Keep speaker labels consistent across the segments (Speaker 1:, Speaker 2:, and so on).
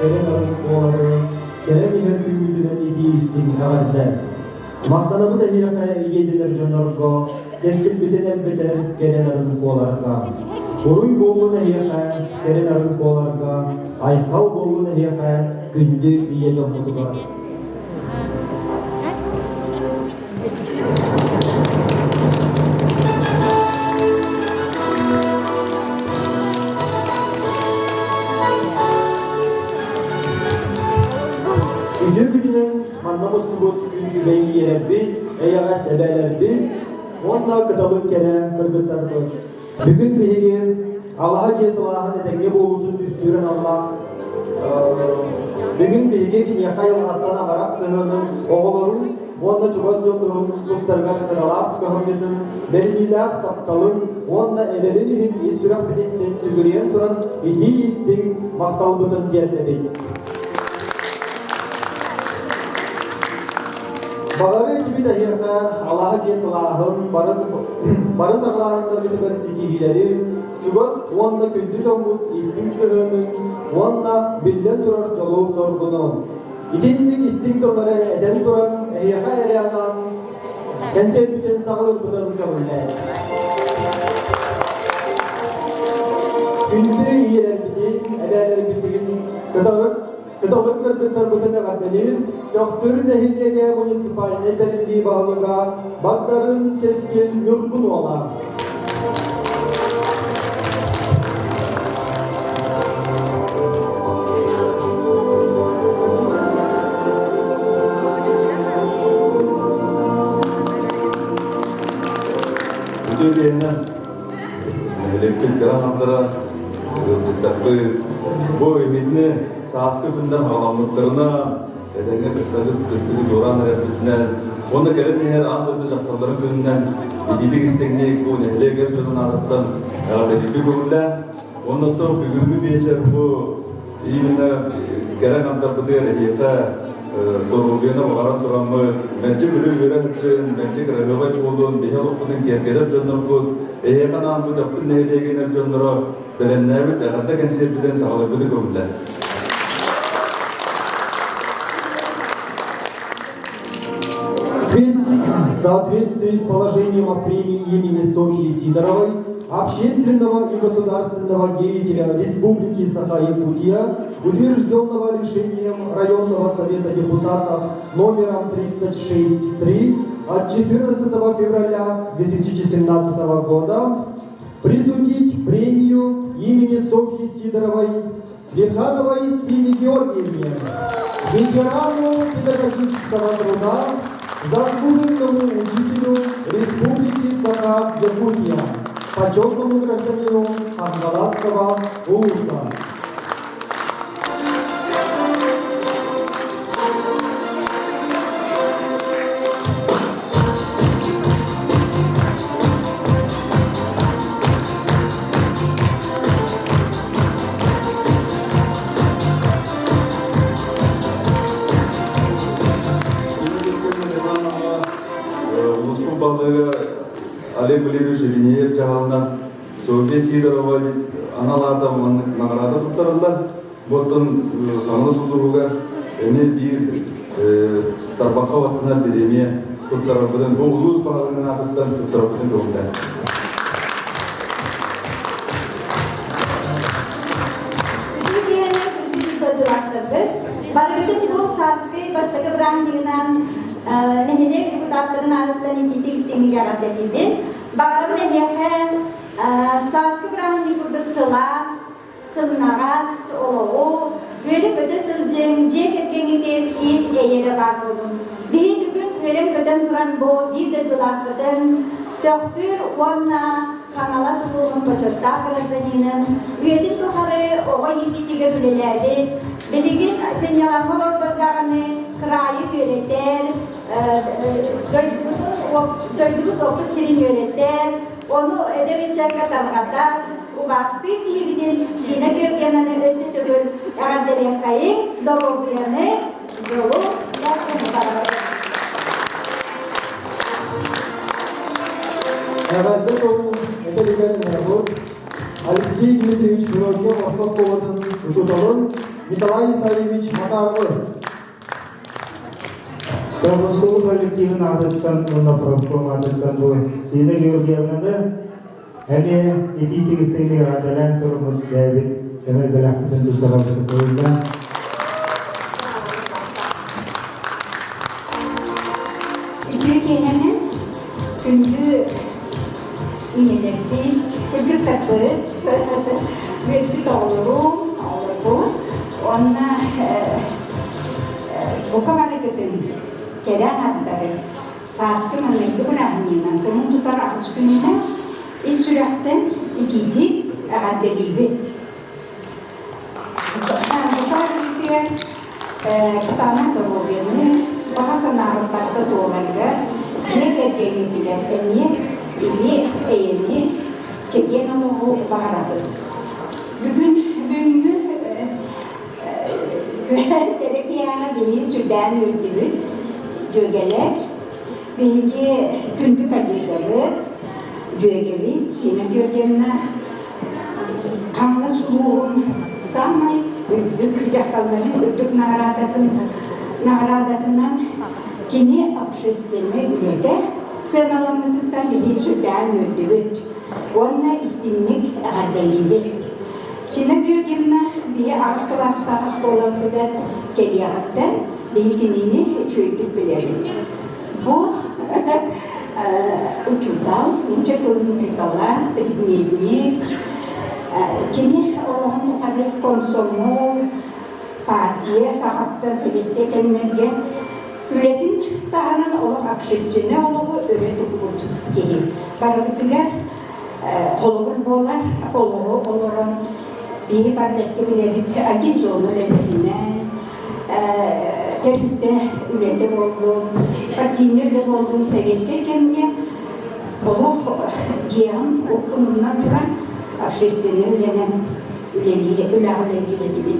Speaker 1: keren arın koları, keren iher kümbütünen iti istin ağırlar. Maqtanabı da hiyaka iyediler jönörgo, keskin biten elbeter keren arın kolarga. Boruy boluna hiyaka, keren arın kolarga, ayhav boluna hiyaka, gündü iye jönörgo. Güdü-güdünün mannamus kubut gündü beyi yererdi, eyağa sebelerdi, onunla kıtalık kere kırgıtlardı. Bugün bihigi Allah'a cezalahın edenge boğulutun düstüren Allah, bugün bihigi ki yakayıl attan avarak sığının oğulların, onunla çubaz yolların kustarga sıralar sıkıhımmetin, berimilaf taptalın, onunla elelinihin istirah bidetten sügüriyen duran idi istin maktalbıtın diyenleri. Bağırı gibi dahi Allah'a cesalahın, barız ağlarınlar gibi bir sitihileri, çubaz onunla kündü çoğumuz istin sığının, onunla bilden durar çoluğu sorgunu. İkindik istintoları eden duran ehyaka ereyanan, kentsel biten sağlık budanın kabulüne. Kündü iyiler bitin, ebeler bitin, Kıtalık kırgıtlar bütüne kardelir, doktor nehirlege munisipaline terimliği bağlıga, bakların keskin yurgun ola.
Speaker 2: Bütün yerinden elektrik kıramanlara, yolculukları, bu ümidini sağlıklı günden ağlamlıklarına, edenge kıstığı yoran repetinden, onu gelin her anda da jaktarların gününden, ididik isteknik, bu nehle gerçekten ağırlıktan, belirli görülen, onu da bugünkü bir bu iyiliğine gelen antartıdığı rehiyefe, doğruluğuna bakaran duramı, bence bölüm veren için, bence grevevay olun, bir halkının gergeder canlarkut, eğer bu jaktın nehle gener canlara, belenler ve ağırda kensiyetiden sağlıklı görülen.
Speaker 1: В соответствии с положением о премии имени Софьи Сидоровой, общественного и государственного деятеля Республики Саха-Якутия, утвержденного решением Районного совета депутатов номером 36-3 от 14 февраля 2017 года, присудить премию имени Софьи Сидоровой Верхановой Сине Георгиевне, ветерану педагогического труда, заслуженному учителю Республики Саха-Якутия, почетному гражданину Хангаласского улуса.
Speaker 2: Олег Валерьевич Ильинеев жағалынан Софья Сидорова аналарда награда тұттарылар. Бұлтын қаңылы сұлдыруға әне бір тарбаққа ватына береме тұттарабыдың, бұл ұлыс бағылының ағыттан тұттарабыдың көңілі.
Speaker 3: Barabita bu saskı bastaki brandiğinden nehirlik deputatların ağıtlarını ititik istemi yaratıldı. Bakarım nehirken saskı brandiği kurduk sılas, sığınaras, oloğu, böyle kötü sılcım, ceketken gider il eyere bakıldım. Bir gün verem kötü duran bu, bir de dudaklıdan, doktor onunla kanala suluğun koçotta kırıldığının, üyetin tuharı oğa yititige bilelerdi. Bilgin senyalanma ortadağını kırayı öğretir, döydüğü toplu sirin öğretir, onu edebiyatçı katar, o bastı bir sine gökyanını ösü tübül ağırdelek kayık, doğru yanı, yolu yaptığını var.
Speaker 1: Evet, bu edebiyatın bu Алексей Дмитриевич Пирожков, Ростов-Колотын, Учуталын, Николай Исаевич Макаров.
Speaker 4: Кавказского коллективын адыттан, онна профком адыттан бой. Сина Георгиевнаны, әне ети тегістігіне ғадалан тұрмын бәйбіт, сәмел бәләқпітін тұттаға бұтып қойылдан.
Speaker 3: Türkiye'nin kündü üyeleri, kündü takı, müddet olurum, ona bu kadar gidin, kerem adları, saskı manaydı bırakmayın, bunun tutar ağız gününe, iş sürekten ikiydi, ağadeliği. Bu kadar gidiyor, kıtana da oluyor. Bahasa narıklarda doğulanlar, ne erkeğini bilen emniyet, ini eğeni, çekiyen onu bağıradı. Bugün Terekiyana değil, Süden öldürü, cögeler, bilgi kündü kadirleri, cögevi, Sinem cögemine, kanlı suluğun, sanmay, öldük cahtalların, öldük nagaradatından kini общественной ülede sıralamaktan biri Süden öldürüt. Ona istimlik ağırdalıvet. Sine gördüğümde bir az klasta askolarında geliyaraktan bilginini çöydük bilerik. Bu uçutal, uçutala, bilmeyik, kini Allah'ın muharrek konsolu, partiye, sahatta, seveste kendine üretim tahanan oluk общественне oluğu öğretip bulduk gelir. Barabıtılar kolubur boğular, oluğu olurun. Bir barbette bilerik, agit zonu leveline, gerçekte üretim oldum, partinin üretim oldum, seveste kendine oluk cihan, okumundan duran общественне ülenen üleliyle gibi.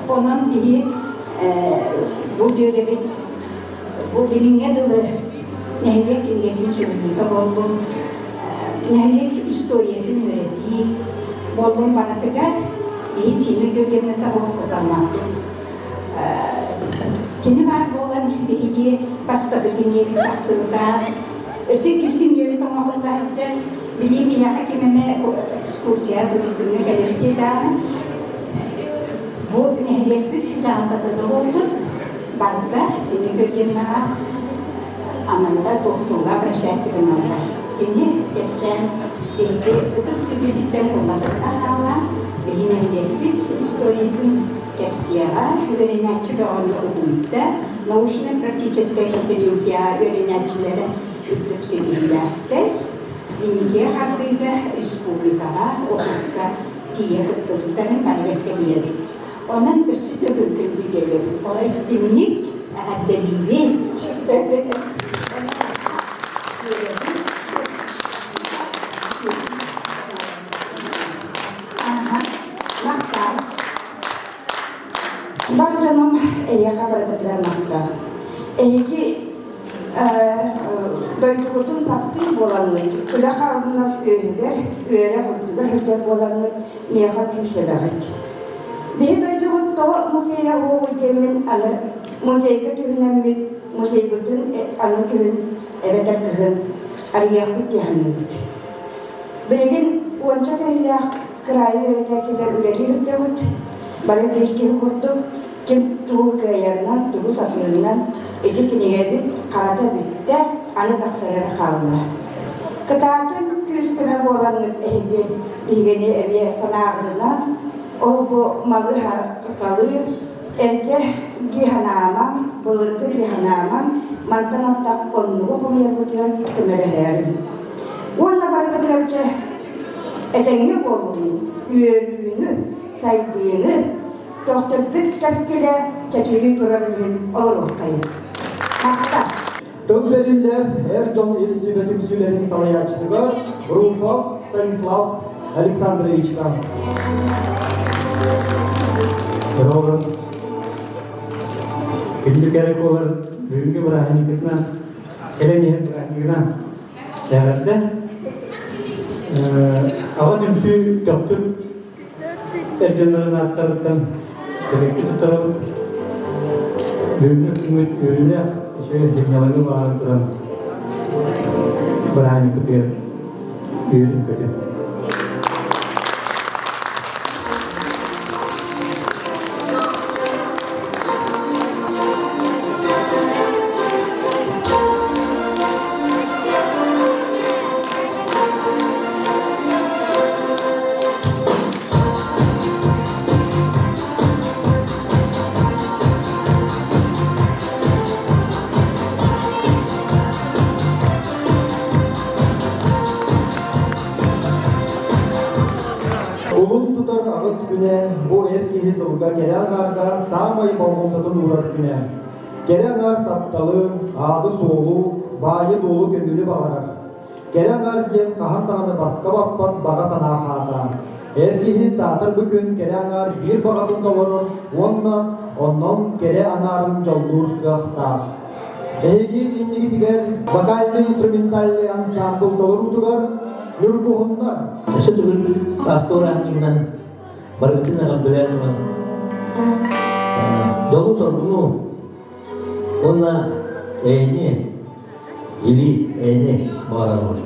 Speaker 3: Onun biri bu cögebet, bu bilinge dılı nehliyek ilgetin sözünde boldum, nehliyek historiyetin öğrettiği, boldum bana tıkar, bir Sine Gölgemine tabi satanmaktı. Kini var bolan bir iki pastadı dinleyelim taksırda, 8 gün yeri tamamında hatta bileyim ya hakimeme ekskursiya turizmine gelirdiler. Bu nehliyetlik canlıda da oldu. Barda Sine Gölgemine anında doktorla prestasi kenallar. Ini hepsen ini untuk sebidikten komadata hawa ini nehliyetlik historikun hepsiya öğrenci ve onunla okumda nauşno-практическая конференция öğrencilere üttük seviyeler. İnge hakkında Respublika'ya okudukça diye kutladıkların tarifte gelir. Onun bir sütü hükümlü gelir. O istimlik adelivi. Bak canım, haber edilen nokta. Ki doyduğumuzun taktiği olanlar, öyle kaldığınız öyle kurtulur, hüccet olanlar niye katmışlar? Bir doyduğum da museye o demin anı, museye tühünen museye bütün anı tühün, evet tühün, araya kutluyanıydı. Bir gün onca kıyla kırayı öğreticiler üleli hüccet, bana bir kim kurdu, kim tuğu kayarından, tuğu satırından, eti kineye karata bitti, anı taksırına kaldı. Kıtatın küstüne boğulanlık ehdi, dihgeni eviye sanardığından, o bu malı salıyor, erke gihanamam, bulurdu gihanamam, mantanattak onluğu kumaya butiyon tümere herim. Onunla barakatlarca etenge boğduğunu, üyerliğini, saydığını, doktor bir taskile çekili durabildiğin olur vakayı. Hatta.
Speaker 1: Tölberiller her can il sübetümsülerin salayatçılığı Rufov Stanislav Aleksandrovich'ka.
Speaker 4: Doğru. Şimdi gerek olur. Bugünkü bırakın yıkıtına, eleni bırakın yıkıtına. Devlette Ağa dümsü köptür ercanların artarıktan gerekli tutarım. Ürünler şöyle himyaları bağırtıran berani ketir ürün ketir.
Speaker 1: Улун тутар агыс күнә бу эркиһи сылга керәгарга самай балгонтатын урар күнә. Керәгар тапталы, ады соолу, байы долу көмүлү багарар. Керәгар ген кахан таганы баска баппат бага санаа хаата. Эркиһи саатыр бүкүн керәгар бир багатын толорор, оннон кере анарын жолдур кыахтаах. Эһиги инниги тигер вокальный инструментальный ансамбл толор утугар Nurbuhunlar.
Speaker 5: Sesuatu sastra dengan berarti nak belajar mana? Jauh sorbumu, ona ini, ini barang.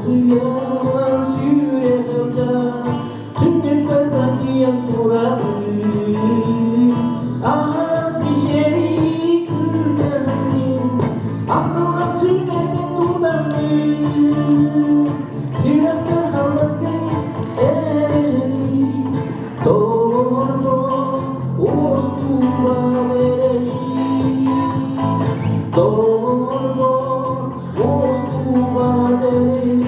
Speaker 5: suya süremem tüm gözler yantırar az bir şey gülerim aklıma sürmeden tutarım Tiraklar havalı eli Torno ostura eli Torno ostura eli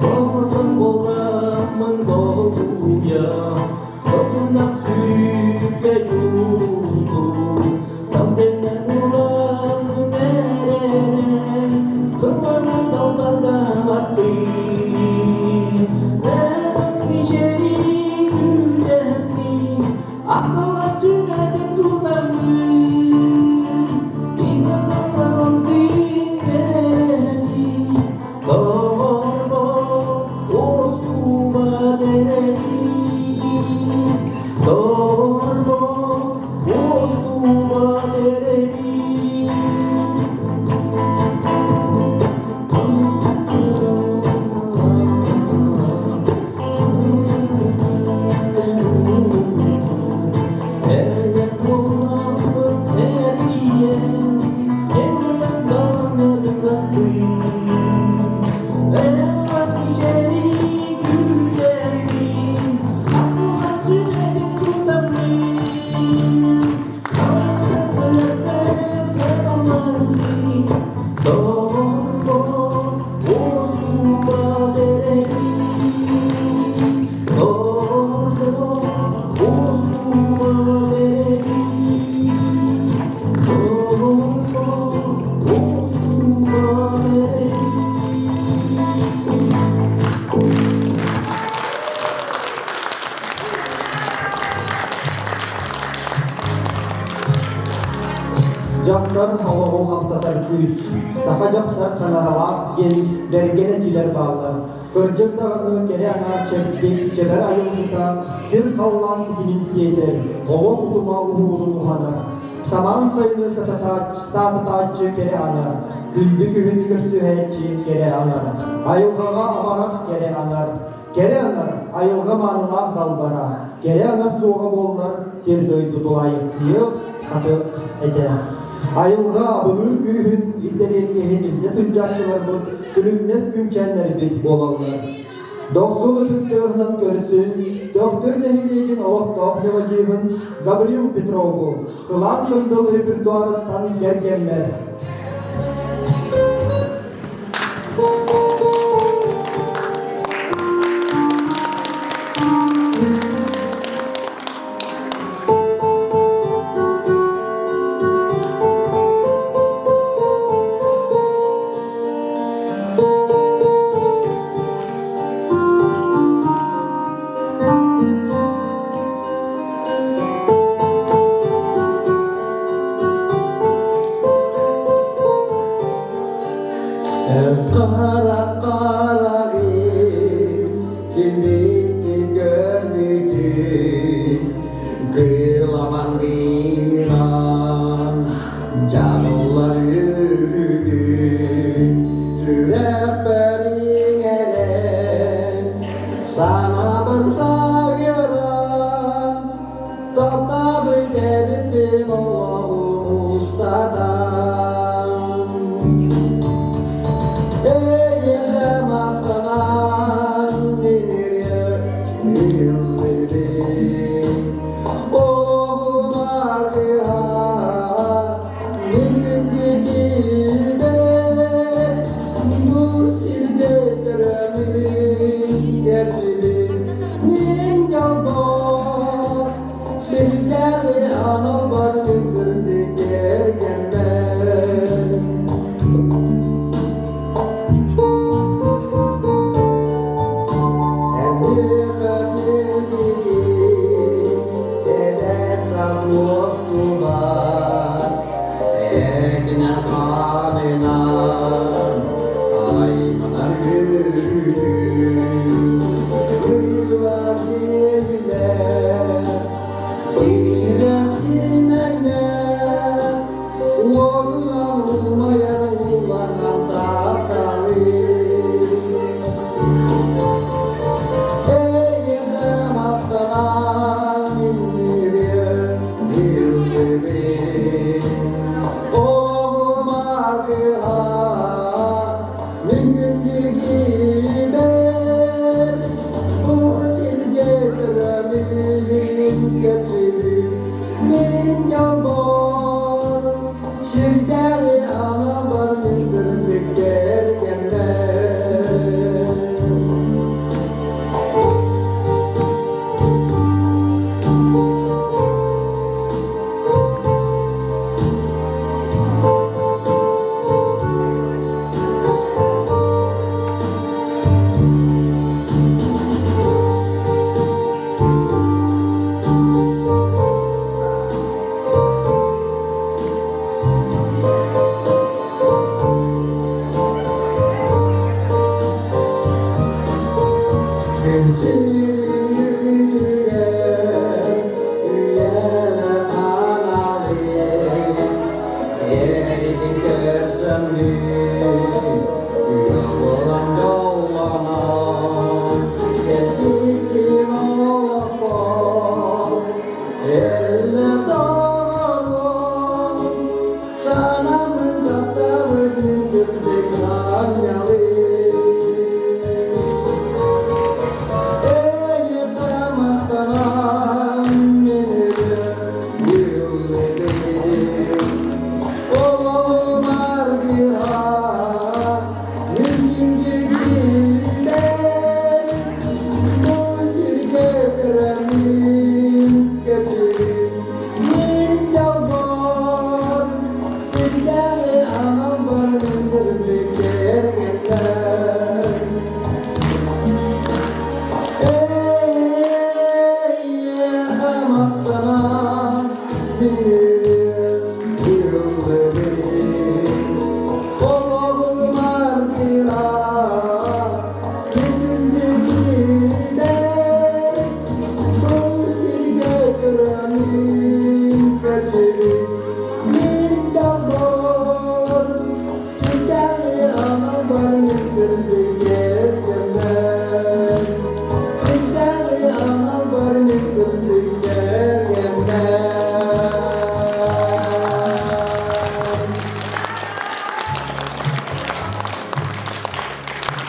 Speaker 5: Torno boramın doğuya Kapından süpe justu Tam denen ulan neren Kırmanın dallardan bastı Neres bir şey gülendi Aklıma sürmeden tutardı İnanmadan dinlendi Torno ostura dereli Torno ostura dereli
Speaker 1: Jaklar hava o hamsatar küs. Saha jaklar kanaralak gen dergene diler bağlar. Kırcık dağını kere anar çeptik çeber ayıldıta sir sallan sikinin siyeder. Ova kutuma uğuru muhanar. Saman sayını satıtaççı kere anar. Gündü kühün kürsü heyçi kere anar. Ayılgağa amarak kere anar. Kere anar ayılga manılar dalbara. Kere anar soğuk bollar sir döy tutulayık sıyıl katık eder. Ayılga abının büyüğün liselerine henilce tüncakçılar bu gülümnes gümçenleri bit bolallar. Doksul fıstığının görüsün, doktor nehirliğin oluq nevacihın Gabriel Petrov'u, kılan kırdığı repertuarından gergenler.
Speaker 6: Kara kimi görmedi kıyılaman dinan canlılar yürüdü rehberin ele sana bersayıran tetap gelin Allah ustadan Anam var bir gel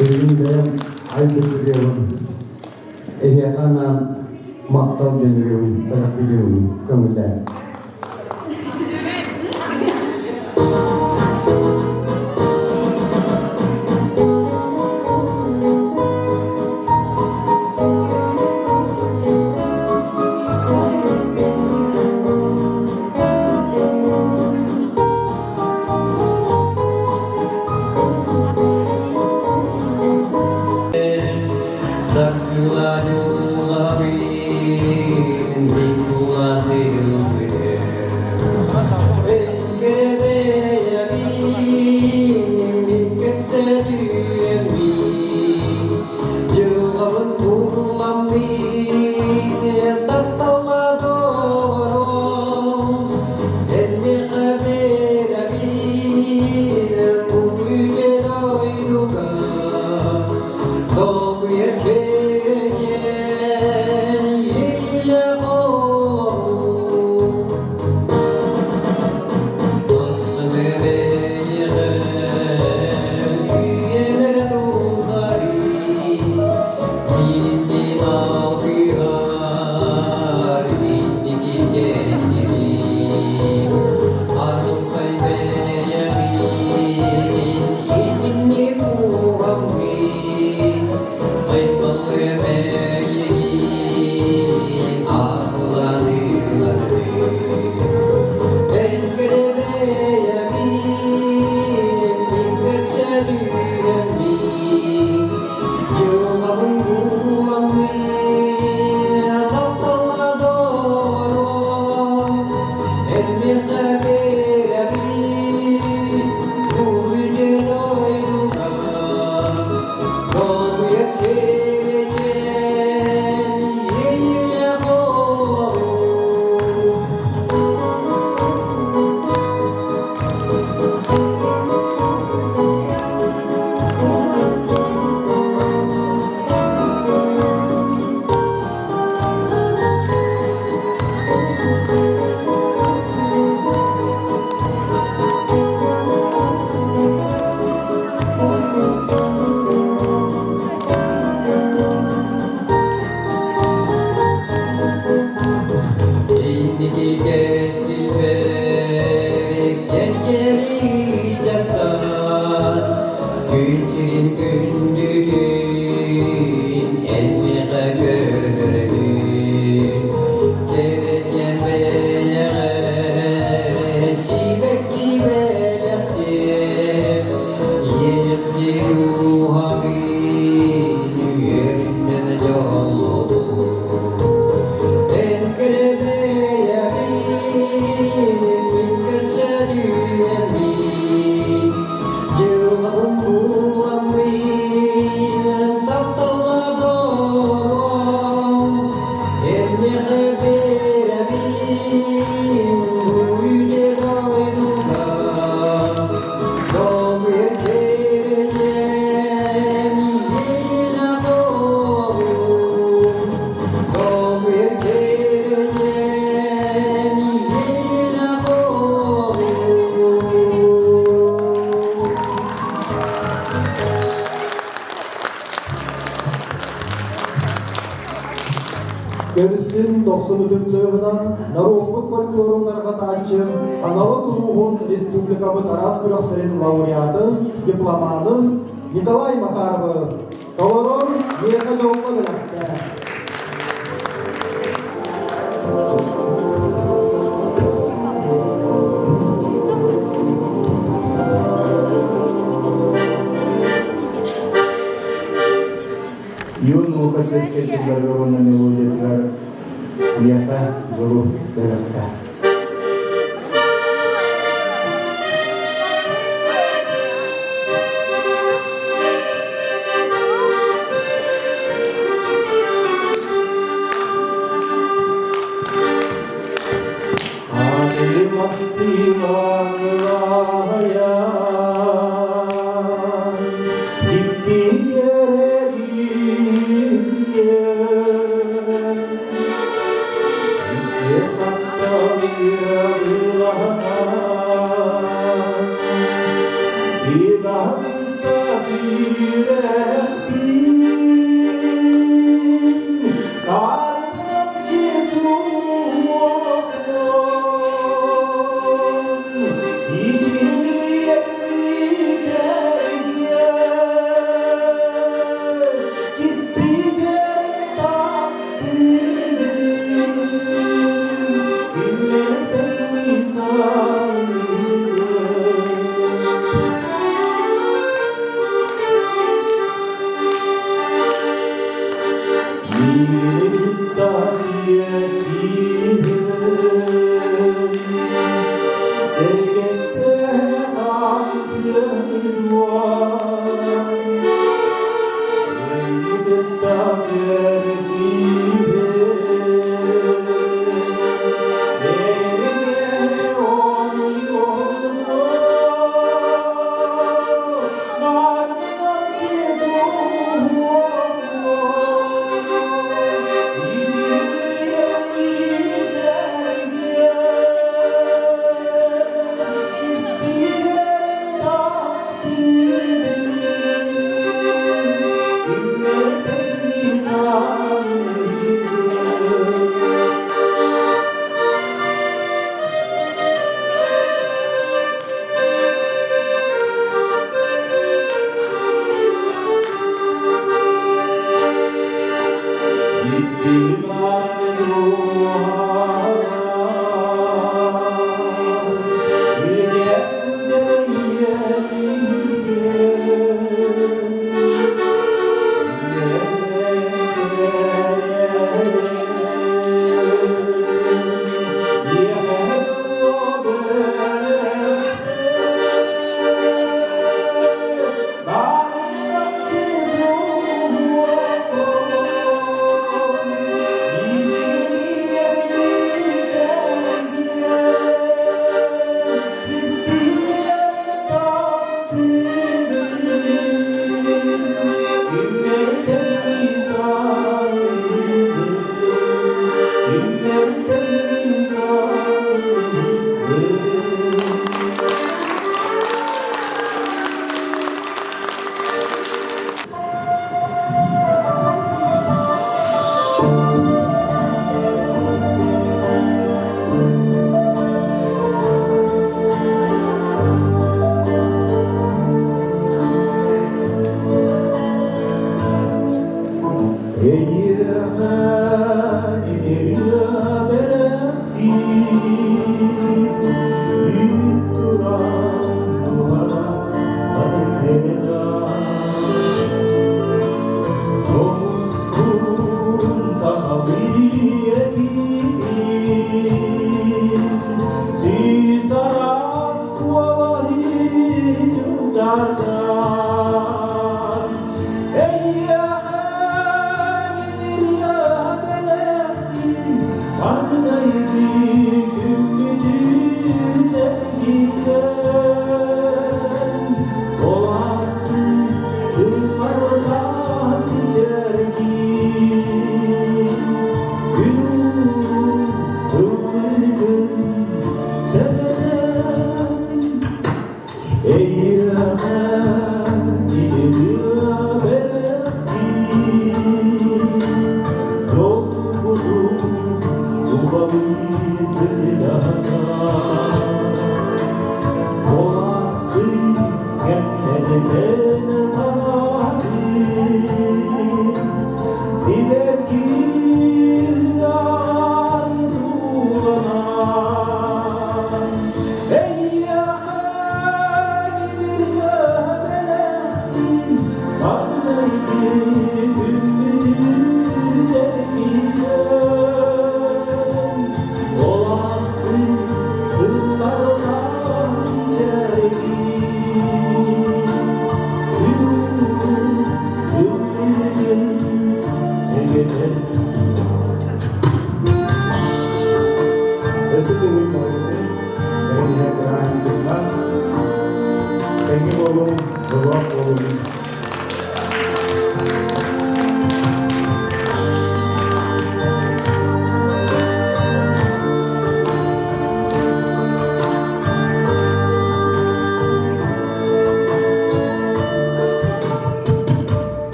Speaker 6: Benim aydınlıyorum. Ehyanan maktal deniyorum, bırakıyorum, kömürler.
Speaker 5: Sakla yolları, hingula
Speaker 1: 90 тыстığından Нарокут фольклорунларға тачы Аналы Суруғын Республикабы Тарас Күрәқсерін лауреаты, дипломатын Николай Макаровы Товарон Еха Жауқла біләкті.
Speaker 4: Yun Lukachevsky Gargaron and Ujedgar Yaka Jolu Belaka. Hey,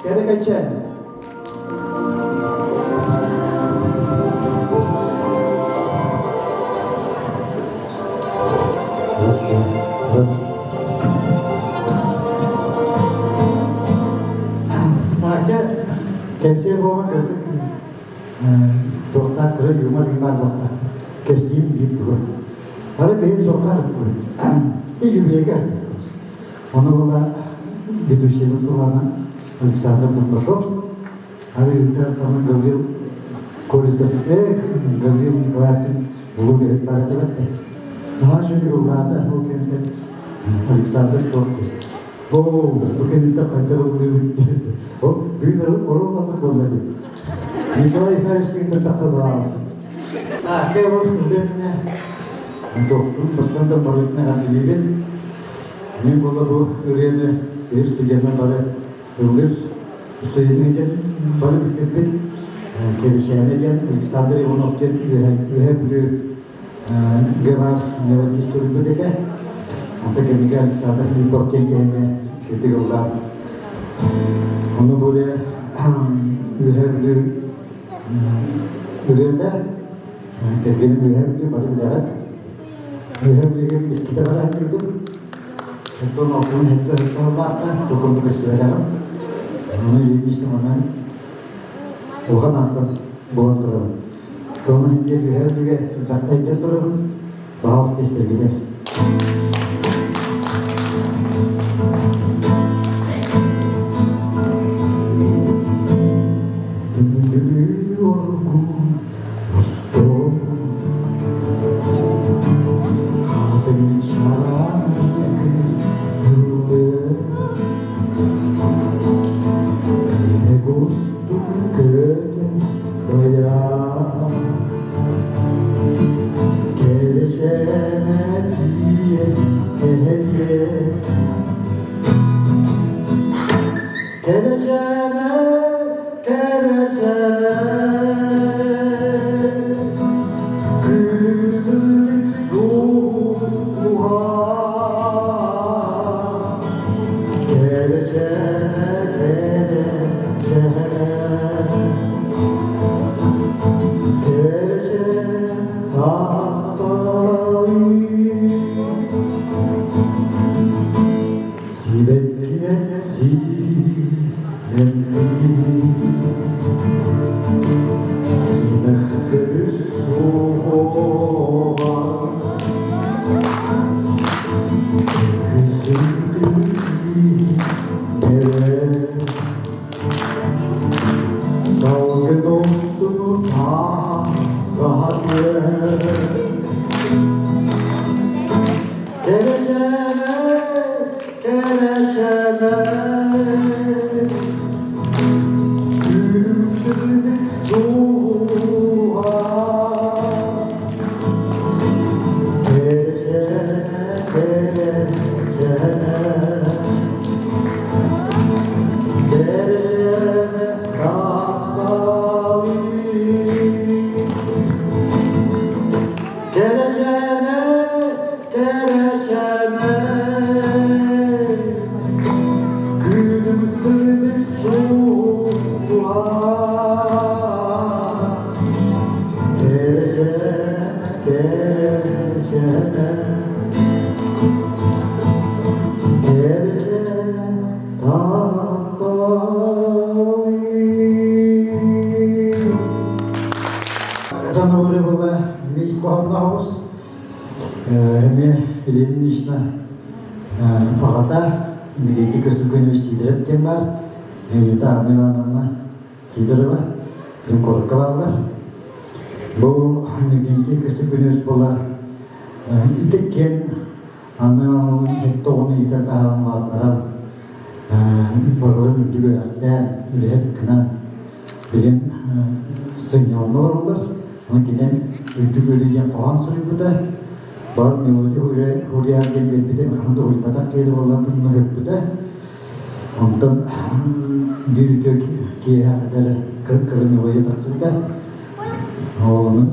Speaker 1: Kerekçe.
Speaker 6: Раз. Aja kesi bawa kerja. Dokter kerja cuma 5 dokter. Kesi gitu. Ada behin dokter itu. Itu juga. Onu bula gitu sih itu lana. Alexander Mutosov. Ada itu kami gawir kolisat. Gawir nikmatin. Bulu dari pada tempat. Daha şimdi yollarda o kente Alexander Korti. Bu kente kayıtları oluyor. O büyüklerin ormanı kolladı. Nikolay Sayışkin'de takılı. Kemal üzerine doktor başında balıkına alıyor. Ne bu ürünü üstüne böyle ürünler üstüne de balık bir gelişene gelen Alexander Ivanov'un ühe Gevar Nevadi Surubudega, apa ketika kita di Porteng kehme syuting ulang, onu boleh Üründe tergini pada berjalan kita barang itu itu maupun itu apa hukum kesedaran ini istimewa bukan antar bukan terus kalau ini juga kata itu terus bahas istilah Bu hangi kesukunyus bola itikken ananın hettoğunu iten tahamatlara bolorun dügörden ület kınan bilen sinyallar olur. Makine dügörüyen kohan sürübüde bar melodi huriyan gelmedi hamda uypatak kedi olan bunu hepüde ondan bir tök ki hadere kırkırı melodi taksırda onun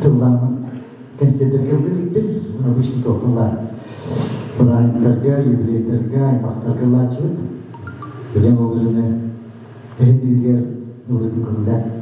Speaker 6: tulaman konsiderkan bil habis itu kalau perang terga, jubilee terga, imak terga lacet, Hocam olduğunu hepinizler olur bu konuda.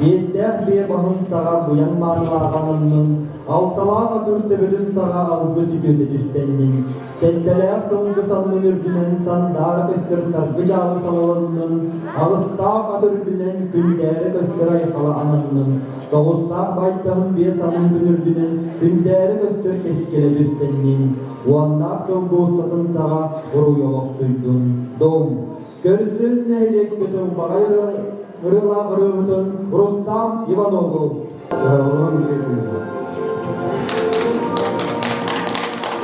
Speaker 1: Bizler bir bahın sağa buyan manlağanının, altalağa dürtebedin sağa algıs iköde düsteninin, setteler songu sanlı ürdünen sandar köstür sargı cağlı samalanının, ağıstağ kadürdünen gündere köstür ayıkala ananının, doğustağ bayttağın bir sanın dünürdünen gündere köstür keskele düsteninin, uandağ songu uslatın sağa uru yolok suydun, doğum. Görsün nehlek götür bağırı, Kırıla kırıldın Rustam Ivanoğlu.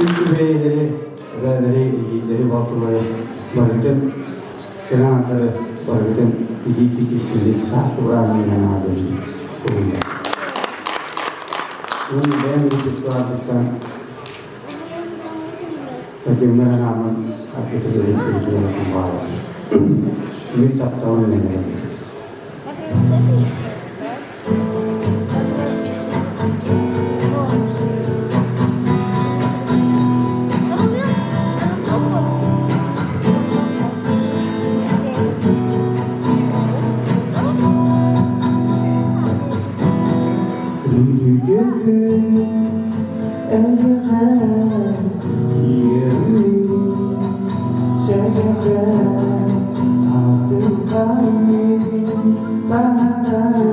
Speaker 6: Ülkü beyleri, revleri, ilgileri, vakıfları, barıkın, kenarları, barıkın, ilgi dikişleri, sahtu rahmiyle adını koyuyor. Bunun ben ülkütlardıktan bagaimana namun aku sendiri berjuang kembali. Ini sabtu ini. Saya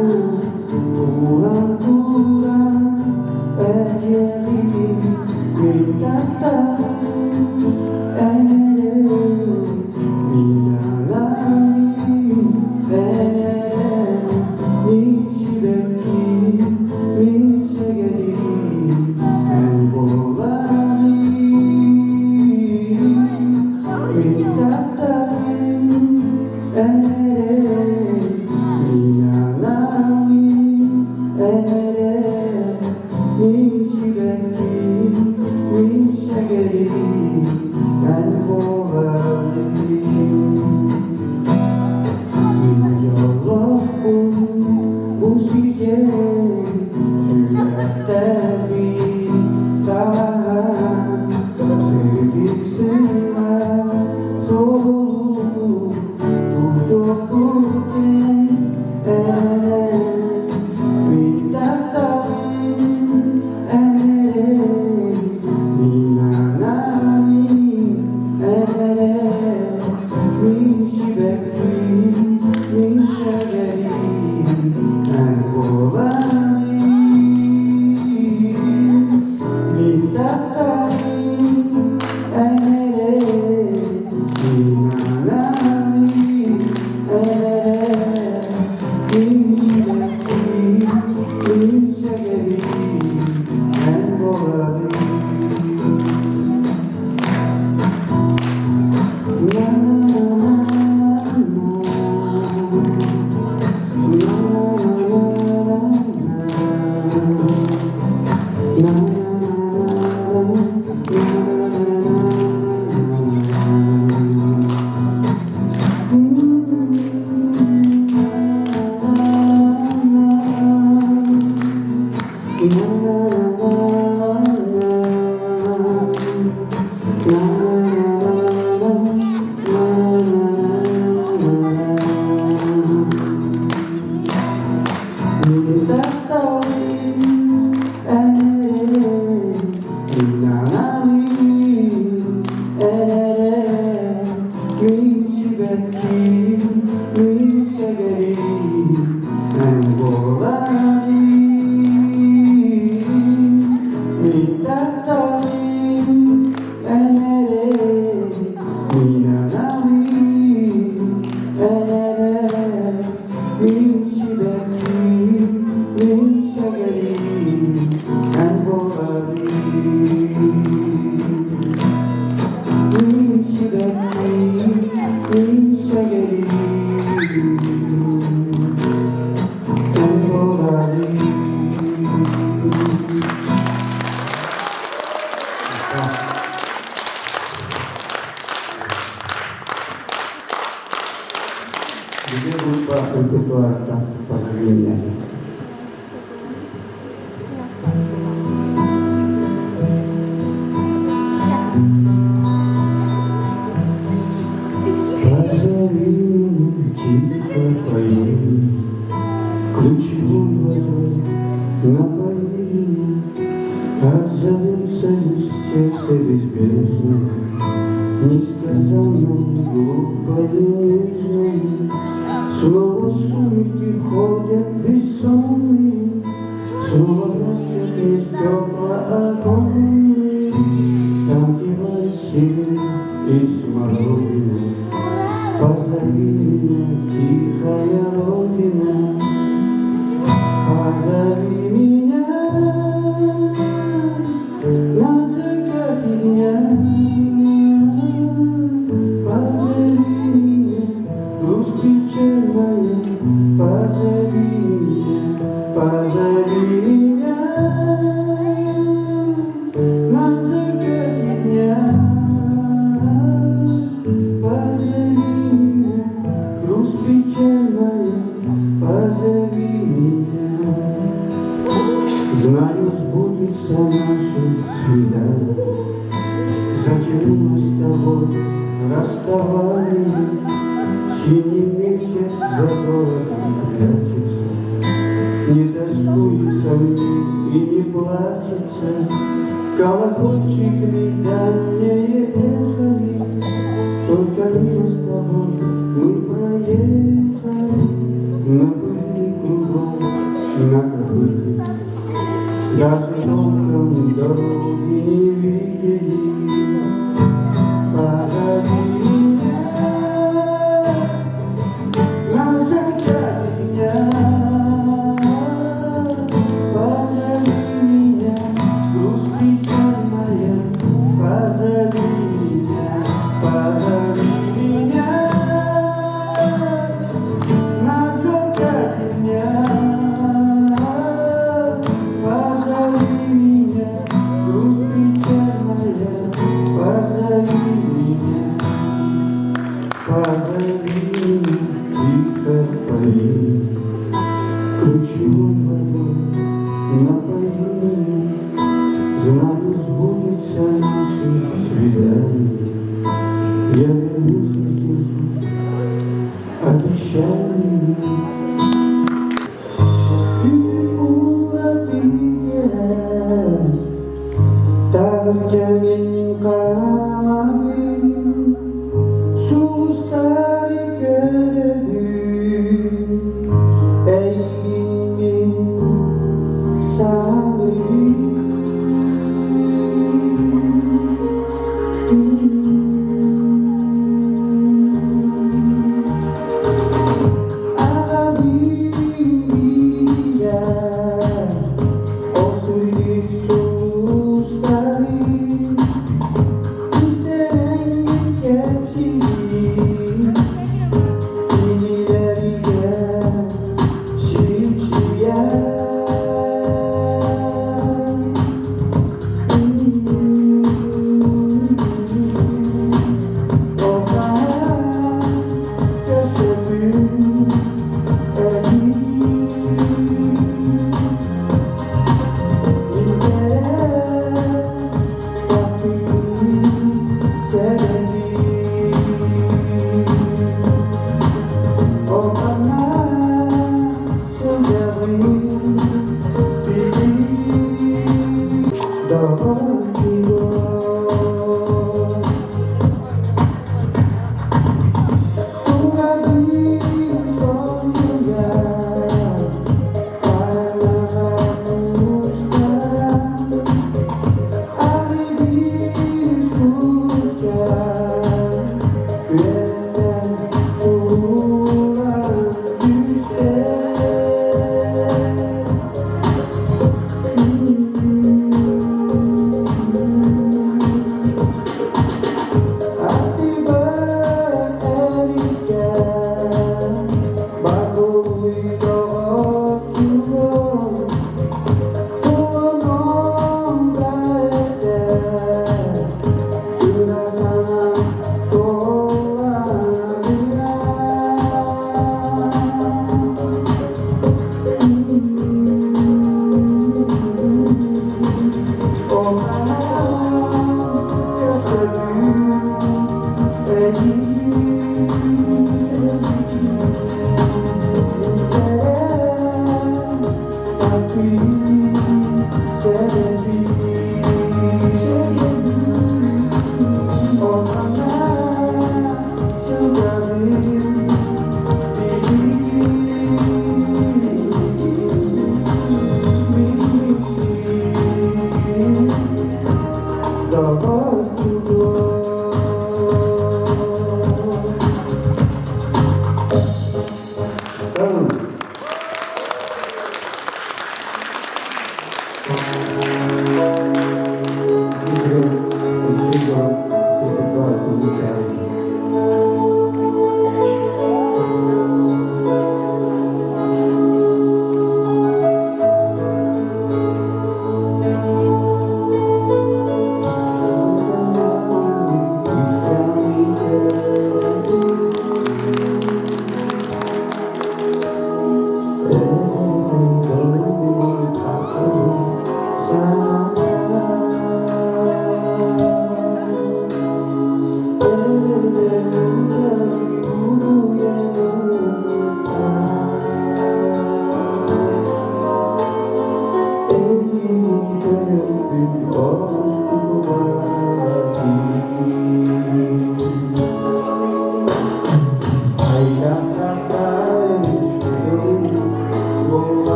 Speaker 4: Terjamin kami sustari kerebi Eyimin sari Abi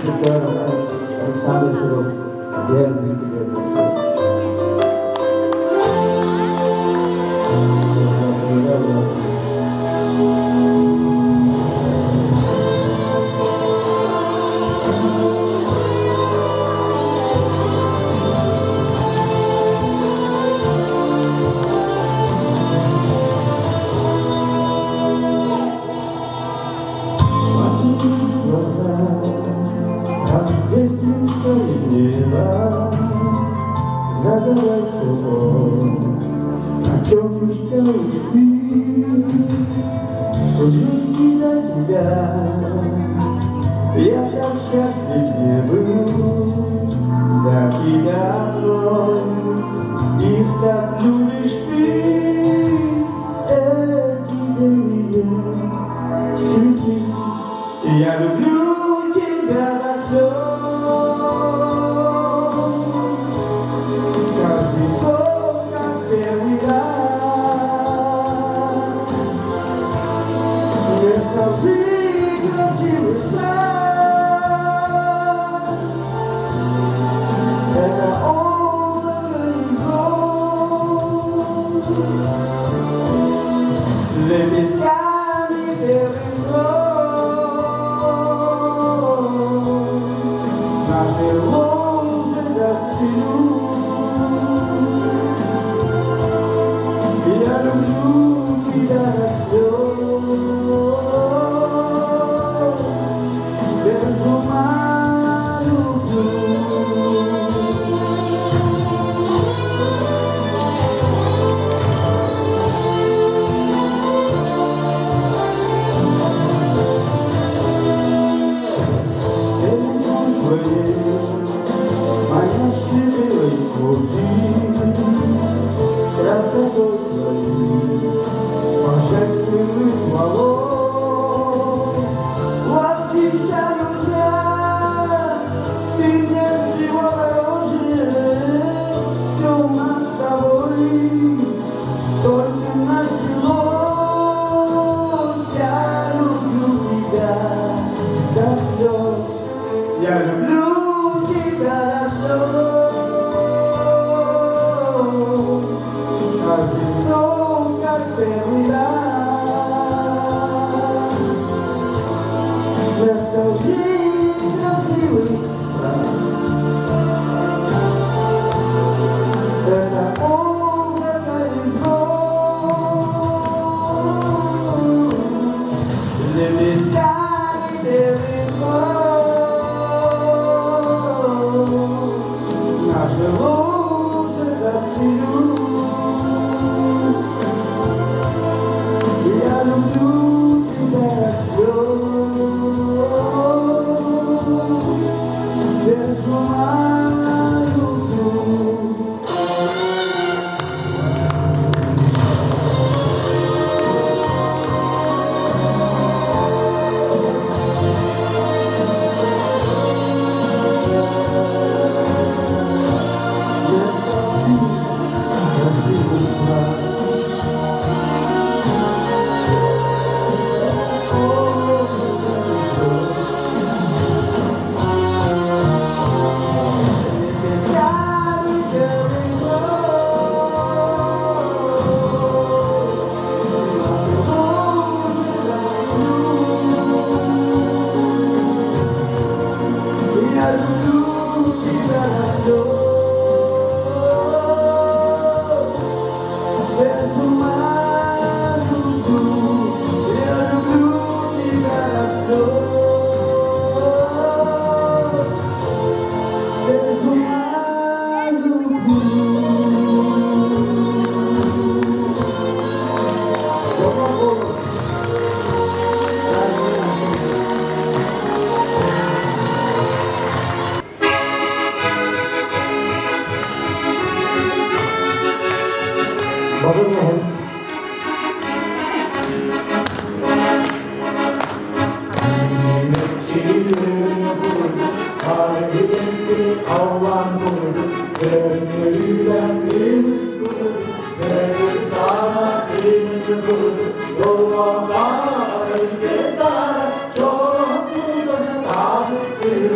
Speaker 6: Alexander Şuruk, diğer büyüklerimiz. Задавай собой, о чем мечтаешь ты, жизни для тебя. Я так счастлив не был, для тебя одной, их так любишь ты, тебе цветы. Я люблю тебя до слез. Я люблю тебя до слез, каждый дом, как первый раз. Расскажи красивый страх, это облако и гром, лепестками белых глаз. Наши лужи застелю. Я люблю тебя до слез, без ума люблю. Çok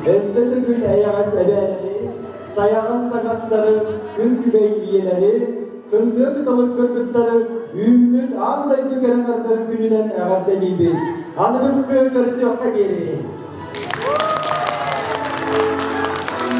Speaker 1: Estetü gül eyagas ebeleri, sayagas sakasları, gül kübeyliyeleri, kındığı kıtalık kırkıtları, büyümlük ağday tükeren kartların gününden eğer delibi. Anımız kırkırısı yokta geri.